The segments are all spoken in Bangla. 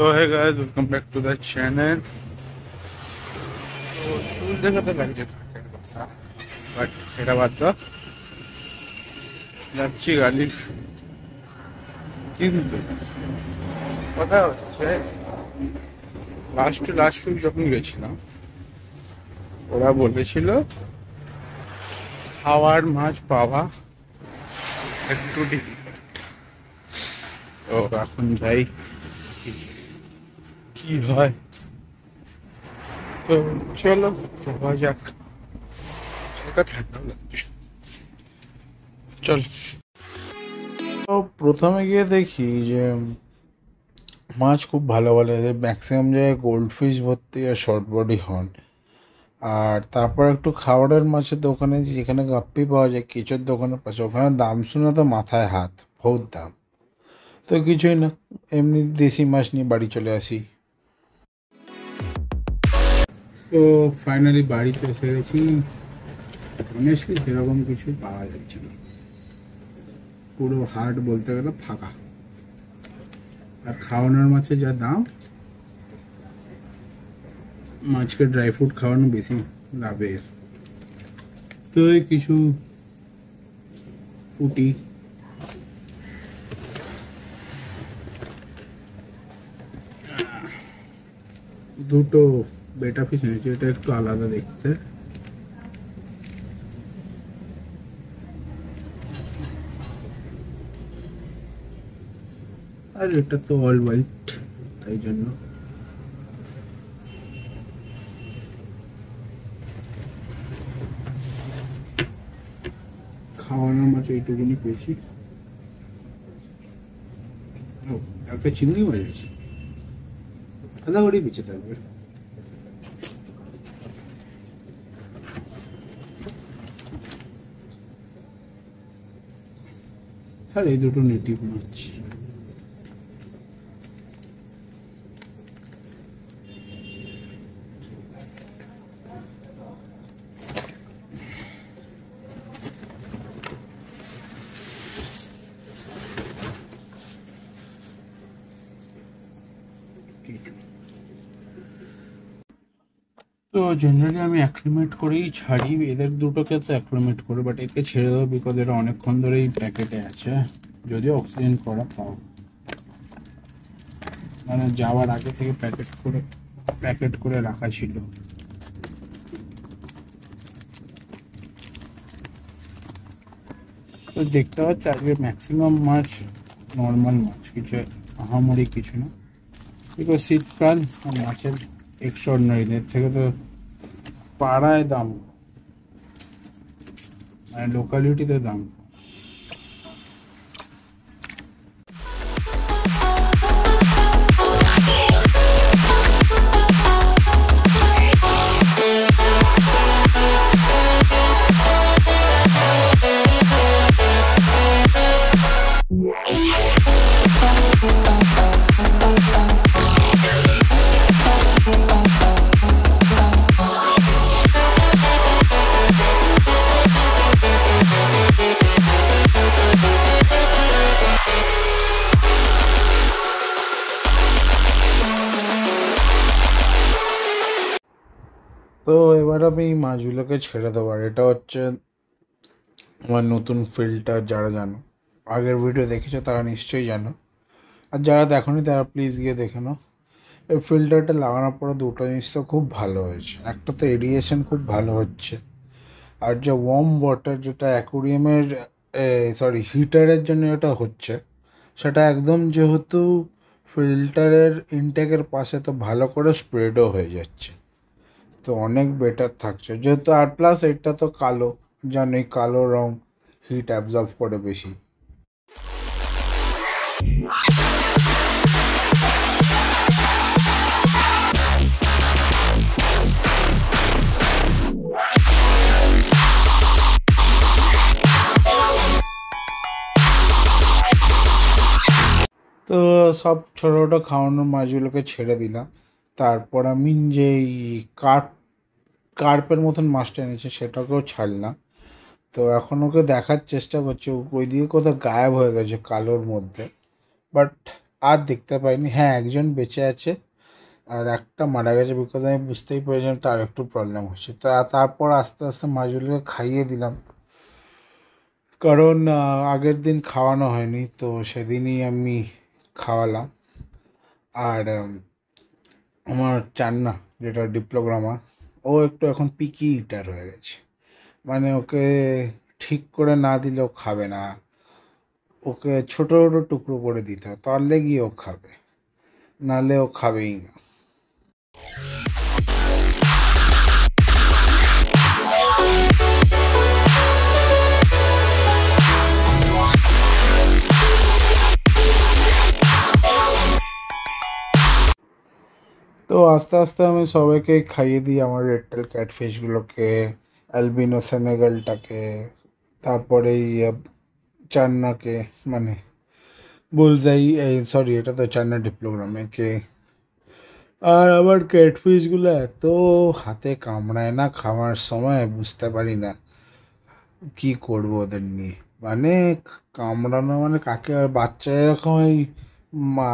So hey guys, welcome back to the channel. তো চুল দেখে তো লাগছে থাকের কথা, বাট সেটা বাদ দাও, যাচ্ছি গাড়ি। কিন্তু কথা হচ্ছে লাস্ট উইক যখন গেছিলাম, ওরা বলেছিল খাওয়ার মাছ পাওয়া একটু ডিফিকাল্ট। তো এখন যাই কি হয়। তো চলো যাওয়া যাক, হালকা ঠান্ডা লাগছে, চল। তো প্রথমে গিয়ে দেখি যে মাছ খুব ভালো ভালো, ম্যাক্সিমাম জায়গায় গোল্ড ফিশ ভর্তি আর শর্ট বডি হন। আর তারপর একটু খাবারের মাছের দোকানে, যেখানে গাপ্পি পাওয়া যায় কেঁচোর দোকানের পাশে, ওখানে দাম শুনে তো মাথায় হাত, বহুত দাম। তো কিছুই না, এমনি দেশি মাছ নিয়ে বাড়ি চলে আসি। তো ফাইনালি বাড়িতে এসে গেছি। অনেস্টলি সেরকম কিছু পাওয়া যাচ্ছে না, পুরো হাট বলতে গেলে ফাঁকা। আর খাওয়ানোর মাছের যা দাম, মাছকে ড্রাই ফ্রুট খাওয়ানো বেশি লাভের। তো এই কিছু পুটি, দুটো বেটা ফিশ এনেছি, এটা একটু আলাদা দেখতে। আর এটা তো অল হোয়াইট, তাই জন্য। খাওয়ানোর মাছ এইটুকুনি পেয়েছি। একটা চিংড়ি মাছ আছে, আধা করে বেঁচে থাকবে। আর এই দুটো নেটিভ মাছ। তো জেনারেলি আমি অ্যাক্লিমেট করেই ছাড়ি, এদের দুটোকে তো অ্যাক্লিমেট করে, বাট একে ছেড়ে দেবো বিকজ এরা অনেকক্ষণ ধরেই প্যাকেটে আছে। যদিও অক্সিজেন করা পাও, মানে যাওয়ার আগে থেকে প্যাকেট করে রাখা ছিল। তো দেখতে পাচ্ছি আজকে ম্যাক্সিমাম মাছ নর্মাল মাছ, কিছু আহামরি কিছু না, বিকজ শীতকাল আর মাছের এক্সট্রাঅর্ডিনারিদের থেকে তো পাড়ায় দাম, মানে লোকালিটিতে দাম। তো এবার আমি মাছগুলোকে ছেড়ে দেবো। আর এটা হচ্ছে আমার নতুন ফিল্টার, যারা জানো, আগের ভিডিও দেখেছো তারা নিশ্চয়ই জানো, আর যারা দেখোনি তারা প্লিজ গিয়ে দেখে নাও। এই ফিল্টারটা লাগানোর পরে দুটো জিনিস তো খুব ভালো হয়েছে। একটা তো এরিয়েশন খুব ভালো হচ্ছে, আর যে ওয়ার্ম ওয়াটার যেটা অ্যাকোরিয়ামের হিটারের জন্য এটা হচ্ছে, সেটা একদম যেহেতু ফিল্টারের ইনটেকের পাশে, তো ভালো করে স্প্রেডও হয়ে যাচ্ছে, তো অনেক বেটার থাকছে। যেহেতু আর প্লাস এটা তো কালো, জানোই কালো রং হিট অ্যাবজর্ব করে বেশি। তো সব ছোটো ছোটো খাওয়ানোর মাছগুলোকে ছেড়ে দিলাম। তারপর আমি যেই কার্পের মতন মাছটা এনেছি সেটাকেও ছাড়লাম। তো এখন ওকে দেখার চেষ্টা করছি, ওই দিকে কোথাও গায়েব হয়ে গেছে কালোর মধ্যে, বাট আর দেখতে পাইনি। হ্যাঁ, একজন বেঁচে আছে আর একটা মারা গেছে, বিকজ আমি বুঝতেই পেরেছিলাম তার একটু প্রবলেম হচ্ছে। তারপর আস্তে আস্তে মাছগুলোকে খাইয়ে দিলাম, কারণ আগের দিন খাওয়ানো হয়নি, তো সেদিনই আমি খাওয়ালাম। আর আমার চান্না, যেটা ডিপ্লোগ্রামা, ও একটু এখন পিকি ইটার হয়ে গেছে। মানে ওকে ঠিক করে না দিলেও খাবে না, ওকে ছোটো ছোটো টুকরো করে দিতে হয়, তাহলে গিয়ে ও খাবে, নাহলে ও খাবেই না। তো আস্তে আস্তে আমি সবাইকে খাইয়ে দিই, আমার রেডটেল ক্যাটফিশগুলোকে, অ্যালবিনো সেনেগালটাকে, তারপরে এই চান্নাকে, মানে বুলজাই, এই সরি, এটা তো চান্না ডিপ্লোগ্রামেকে। আর আমার ক্যাটফিশগুলো এত হাতে কামড়ায় না খাওয়ার সময়, বুঝতে পারি না কি করব ওদের নিয়ে। মানে কামড়ানো মানে কাকে, আর বাচ্চারা এরকম এই মা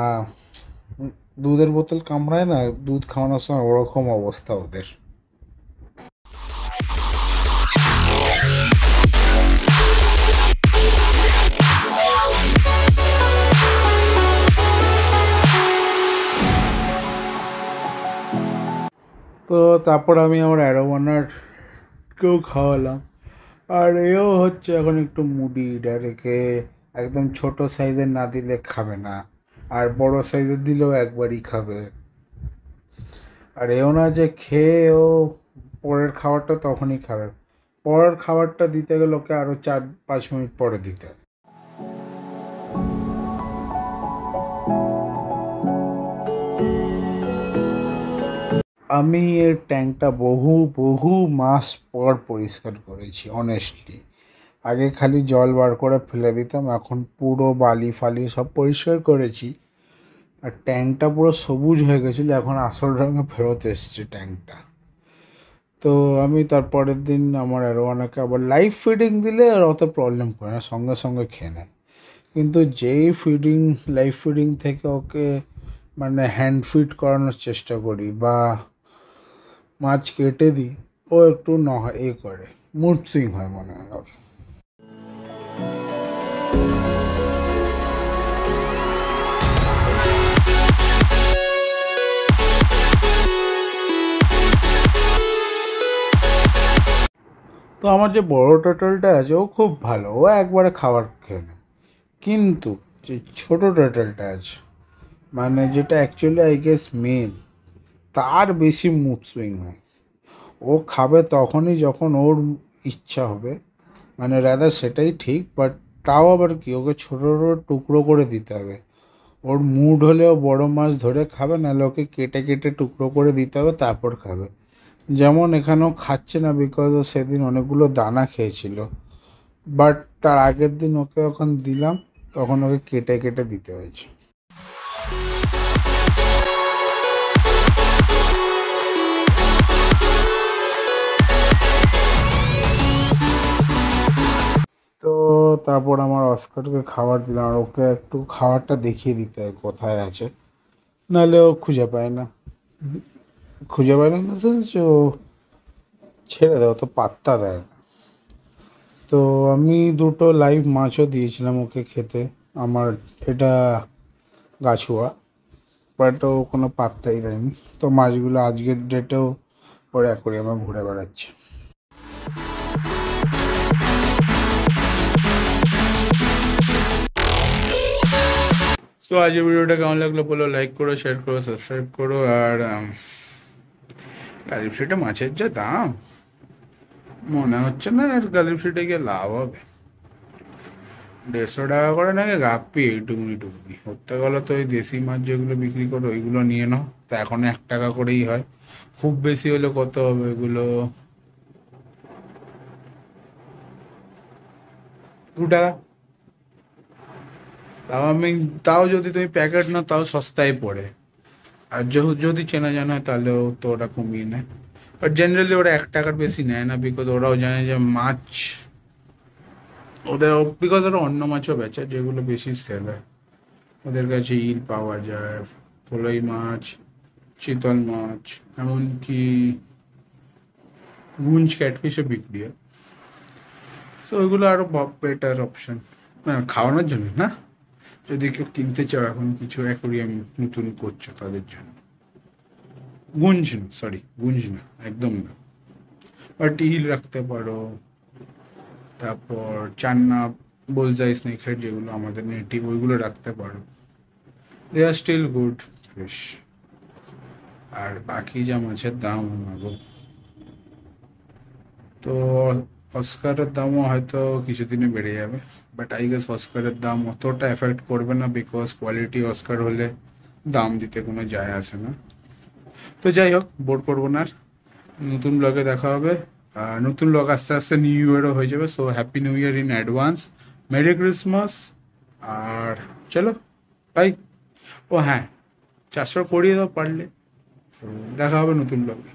দুধের বোতল কামড়ায় না দুধ খাওয়ানোর সময়, ওরকম অবস্থা ওদের। তো তারপর আমি আমার অ্যারোওয়ানারকেও খাওয়ালাম। আর এও হচ্ছে এখন একটু মুডি, ডাইরেক্টে একদম ছোট সাইজের না দিলে খাবে না, আর বড় সাইজের দিলেও একবারই খাবে। আর এও না যে খেয়ে ও পরের খাবারটা তখনই খাবে, পরের খাবারটা দিতে গেলে ওকে আরও 4-5 মিনিট পরে দিতে হয়। আমি এর ট্যাঙ্কটা বহু বহু মাস পর পরিষ্কার করেছি অনেস্টলি। আগে খালি জল বার করে ফেলে দিতাম, এখন পুরো বালি ফালি সব পরিষ্কার করেছি। আর ট্যাঙ্কটা পুরো সবুজ হয়ে গেছিলো, এখন আসল রঙে ফেরত এসছে ট্যাঙ্কটা। তো আমি তারপরের দিন আমার অ্যারোয়ানাকে আবার লাইভ ফিডিং দিলে আর অত প্রবলেম করে না, সঙ্গে সঙ্গে খেয়ে নেয়। কিন্তু যেই লাইভ ফিডিং থেকে ওকে মানে হ্যান্ড ফিড করানোর চেষ্টা করি বা মাছ কেটে দিই, ও একটু করে মুড সুইং হয় মনে হয় ওর। তো আমার যে বড় টোটালটা আছে ও খুব ভালো, ও একবারে খাবার খেয়ে নেয়। কিন্তু যে ছোটো টোটালটা আছে, মানে যেটা অ্যাকচুয়ালি আই গেস মেল, তার বেশি মুড সুইং হয়। ও খাবে তখনই যখন ওর ইচ্ছা হবে, মানে রাদার সেটাই ঠিক, বাট তাও আবার কি, ওকে ছোটো ছোটো টুকরো করে দিতে হবে। ওর মুড হলেও বড় মাছ ধরে খাবে, নাহলে ওকে কেটে কেটে টুকরো করে দিতে হবে, তারপর খাবে। যেমন এখানেও খাচ্ছে না, বিকজ ও সেদিন অনেকগুলো দানা খেয়েছিল, বাট তার আগের দিন ওকে যখন দিলাম তখন ওকে কেটে কেটে দিতে হয়েছে। তো তারপর আমার অস্কারকে খাবার দিলাম, আর ওকে একটু খাবারটা দেখিয়ে দিতে হয় কোথায় আছে, নাহলে ও খুঁজে পায় না। খুঁজে পায় না ইন দ্য সেন্স ও ছেড়ে দেয়, তো পাত্তা দেয় না। তো আমি দুটো লাইভ মাছও দিয়েছিলাম ওকে খেতে, আমার এটা গাছুয়া, বাট ও কোনো পাত্তাই দেয়নি। তো মাছগুলো আজকের ডেটেও ওর অ্যাকোয়ারিয়ামে ঘুরে বেড়াচ্ছে। সো আজকের ভিডিওটা কেমন লাগলো বলো, লাইক করো, শেয়ার করো, সাবস্ক্রাইব করো। আর গালিব সিটে মাছের যা দাম, মনে হচ্ছে না আর গালিব সিটে গিয়ে লাভ হবে। 150 টাকা করে নাকি গাপ্পি, এইটুকুনি টুকুনি হতে গেলে তো ওই দেশি মাছ যেগুলো বিক্রি করো ওইগুলো নিয়ে নাও, তা এখন 1 টাকা করেই হয়। খুব বেশি হলে কত হবে এগুলো, 2 টাকা। তাও তাও যদি তুমি প্যাকেট নাও তাও সস্তায় পড়ে। আর যদি চেনা জানা হয় তাহলেও তো ওরা কমিয়ে নেয়, বাট জেনারেলি ওরা 1 টাকার বেশি নেয় না, বিকজ ওরাও জানে যে মাছ ওদের, বিকজ ওরা অন্য মাছও বেচে যেগুলো বেশি সেল হয়। ওদের কাছে ইল পাওয়া যায়, ফলই মাছ, চিতল মাছ, এমনকি গুঞ্জ ক্যাটফিশও বিক্রি হয়। সো ওইগুলো আরও বেটার অপশন খাওয়ানোর জন্য না, যদি কেউ কিনতে চাও এখন কিছু অ্যাকোরিয়াম নতুন করছো তাদের জন্য। গুঞ্জ না, সরি গুঞ্জ না, একদম না। বাট ইল রাখতে পারো, তারপর চান্না বোলজাই স্নেক হেড যেগুলো আমাদের নেটিভ, ওইগুলো রাখতে পারো। দে আর স্টিল গুড ফিশ। আর বাকি যা মাছের দাম গো, তো অস্কারের দামও হয়তো কিছুদিনে বেড়ে যাবে, বাট আই গেস অস্কারের দাম অতটা এফেক্ট করবে না, বিকজ কোয়ালিটি অস্কার হলে দাম দিতে কোনো যায় আসে না। তো যাই হোক, বোর করবো না আর, নতুন ব্লগে দেখা হবে। নতুন ব্লগ আস্তে আস্তে নিউ ইয়ারও হয়ে যাবে, so happy new year in advance, merry Christmas. আর চলো বাই। ও হ্যাঁ, 400 করিয়ে দাও পারলে। তো দেখা হবে নতুন ব্লগে।